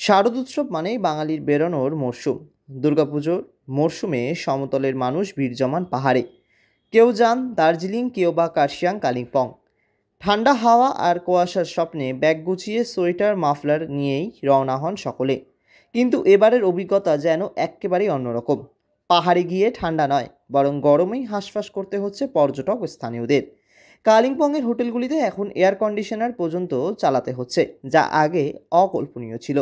শারদ উৎসব মানেই বাঙালির বেরোনোর মরশুম। দুর্গাপুজোর মরশুমে সমতলের মানুষ ভিড় জমান পাহাড়ে। কেউ যান দার্জিলিং, কেউ বা কার্শিয়াং, কালিম্পং। ঠান্ডা হাওয়া আর কুয়াশার স্বপ্নে ব্যাগ গুছিয়ে সোয়েটার মাফলার নিয়েই রওনা হন সকলে। কিন্তু এবারের অভিজ্ঞতা যেন একেবারেই অন্যরকম। পাহাড়ে গিয়ে ঠান্ডা নয়, বরং গরমেই হাঁসফাঁস করতে হচ্ছে পর্যটক ও স্থানীয়দের। কালিম্পংয়ের হোটেলগুলিতে এখন এয়ার কন্ডিশনার পর্যন্ত চালাতে হচ্ছে, যা আগে অকল্পনীয় ছিল।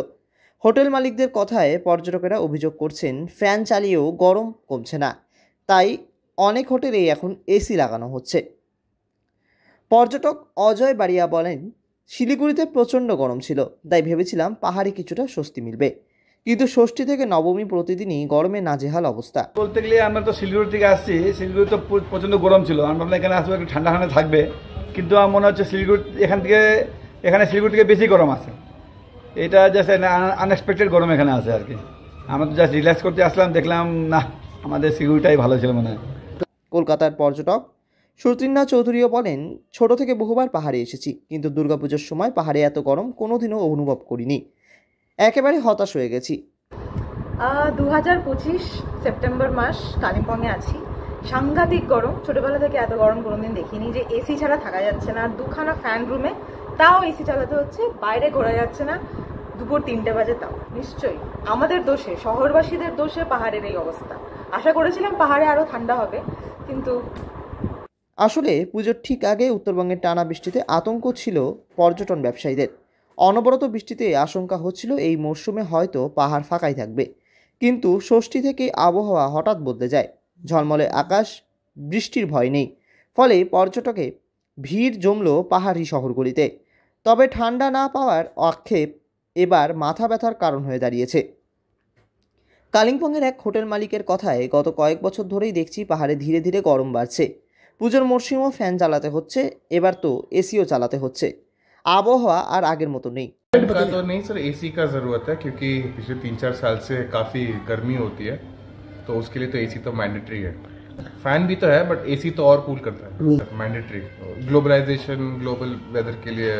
হোটেল মালিকদের কথায় পর্যটকেরা অভিযোগ করছেন, ফ্যান চালিয়েও গরম কমছে না, তাই অনেক হোটেলেই এখন এসি লাগানো হচ্ছে। পর্যটক অজয় বাড়িয়া বলেন, শিলিগুড়িতে প্রচণ্ড গরম ছিল, তাই ভেবেছিলাম পাহাড়ে কিছুটা স্বস্তি মিলবে, কিন্তু ষষ্ঠী থেকে নবমী প্রতিদিনই গরমে নাজেহাল অবস্থা। বলতে গেলে আমরা তো শিলিগুড়ি থেকে আসছি, শিলিগুড়ি তো প্রচণ্ড গরম ছিল। আমরা এখানে আসবো একটু ঠান্ডা ঠান্ডা থাকবে, কিন্তু আমার মনে হচ্ছে শিলিগুড়ি এখানে শিলিগুড়ি থেকে বেশি গরম আছে। এটা জাস্ট আনএক্সপেক্টেড গরম এখানে আছে আর কি। আমরা তো জাস্ট রিল্যাক্স করতে আসলাম, দেখলাম না আমাদের শিলিগুড়িটাই ভালো ছিল মনে হয়। কলকাতার পর্যটক সুতৃণা চৌধুরীও বলেন, ছোট থেকে বহুবার পাহাড়ে এসেছি, কিন্তু দুর্গাপুজোর সময় পাহাড়ে এত গরম কোনোদিনও অনুভব করিনি। একেবারে হতাশ হয়ে গেছি। 2025 সেপ্টেম্বর মাস কালিম্পংয়ে আছি। সাংঘাতিক গরম, ছোটবেলা থেকে এত গরম কোনোদিন দেখিনি। যে এসি ছাড়া থাকা যাচ্ছে না, দুখানা ফ্যান রুমে, তাও এসি চালাতে হচ্ছে, বাইরে ঘোরা যাচ্ছে না, দুপুর 3টে বাজে তাও। নিশ্চয়ই আমাদের দোষে, শহরবাসীদের দোষে পাহাড়ের এই অবস্থা। আশা করেছিলাম পাহাড়ে আরো ঠান্ডা হবে, কিন্তু আসলে পুজোর ঠিক আগে উত্তরবঙ্গের টানা বৃষ্টিতে আতঙ্ক ছিল পর্যটন ব্যবসায়ীদের। অনবরত বৃষ্টিতে আশঙ্কা হচ্ছিল এই মরশুমে হয়তো পাহাড় ফাঁকাই থাকবে, কিন্তু ষষ্ঠী থেকে আবহাওয়া হঠাৎ বদলে যায়। ঝলমলে আকাশ, বৃষ্টির ভয় নেই, ফলে পর্যটকে ভিড় জমল পাহাড়ি শহরগুলিতে। তবে ঠান্ডা না পাওয়ার আক্ষেপ এবার মাথা ব্যথার কারণ হয়ে দাঁড়িয়েছে। কালিম্পংয়ের এক হোটেল মালিকের কথায়, গত কয়েক বছর ধরেই দেখছি পাহাড়ে ধীরে ধীরে গরম বাড়ছে। পুজোর মরশুমেও ফ্যান চালাতে হচ্ছে, এবার তো এসিও চালাতে হচ্ছে। আবহাওয়া আর আগের মতো নেই। का तो नहीं सर, एसी का ज़रूरत है क्योंकि पिछले 3-4 साल से काफ़ी गर्मी होती है, तो उसके लिए तो एसी तो मैंडेटरी है। फैन भी तो है बट एसी तो और कूल करता है, मैंडेटरी। ग्लोबलाइजेशन, ग्लोबल वेदर के लिए,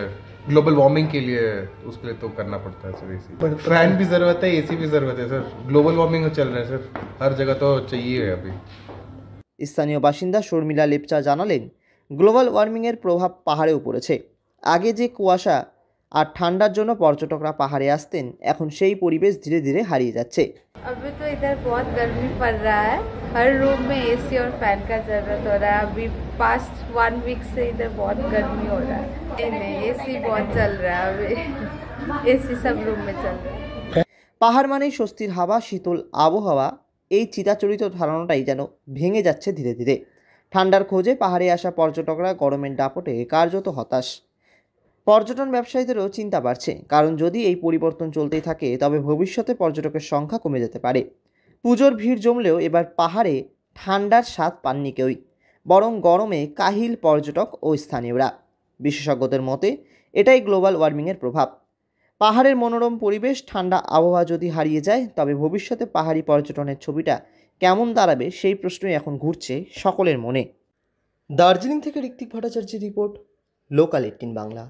ग्लोबल वार्मिंग के लिए, उसके लिए तो करना पड़ता है सर एसी। फैन भी ज़रूरत है, एसी भी ज़रूरत है सर। ग्लोबल वार्मिंग चल रहा है सर, हर जगह तो चाहिए है अभी। স্থানীয় বাসিন্দা শর্মিলা লেপচা জানালেন, গ্লোবাল ওয়ার্মিংয়ের প্রভাব পাহাড়েও পড়েছে। আগে যে কুয়াশা আর ঠান্ডার জন্য পর্যটকরা পাহাড়ে আসতেন, এখন সেই পরিবেশ ধীরে ধীরে হারিয়ে যাচ্ছে। अभी तो इधर बहुत गर्मी पड़ रहा है, हर रूम में एसी और फैन का जरूरत हो रहा है। अभी पास्ट 1 वीक से इधर बहुत गर्मी हो रहा है। नहीं, एसी बहुत चल रहा है अभी, एसी सब रूम में चल रहा है। পাহাড় মানেই স্বস্তির হাওয়া, শীতল আবহাওয়া, এই চিরাচরিত ধারণাটাই যেন ভেঙে যাচ্ছে ধীরে ধীরে। ঠান্ডার খোঁজে পাহাড়ে আসা পর্যটকরা গরমের দাপটে কার্যত হতাশ। পর্যটন ব্যবসায়ীদেরও চিন্তা বাড়ছে, কারণ যদি এই পরিবর্তন চলতেই থাকে তবে ভবিষ্যতে পর্যটকের সংখ্যা কমে যেতে পারে। পুজোর ভিড় জমলেও এবার পাহাড়ে ঠান্ডার স্বাদ পাননি কেউই, বরং গরমে কাহিল পর্যটক ও স্থানীয়রা। বিশেষজ্ঞদের মতে এটাই গ্লোবাল ওয়ার্মিংয়ের প্রভাব। পাহাড়ের মনোরম পরিবেশ, ঠান্ডা আবহাওয়া যদি হারিয়ে যায়, তবে ভবিষ্যতে পাহাড়ি পর্যটনের ছবিটা কেমন দাঁড়াবে সেই প্রশ্নই এখন ঘুরছে সকলের মনে। দার্জিলিং থেকে ঋত্বিক ভট্টাচার্যের রিপোর্ট, লোকাল 18 বাংলা।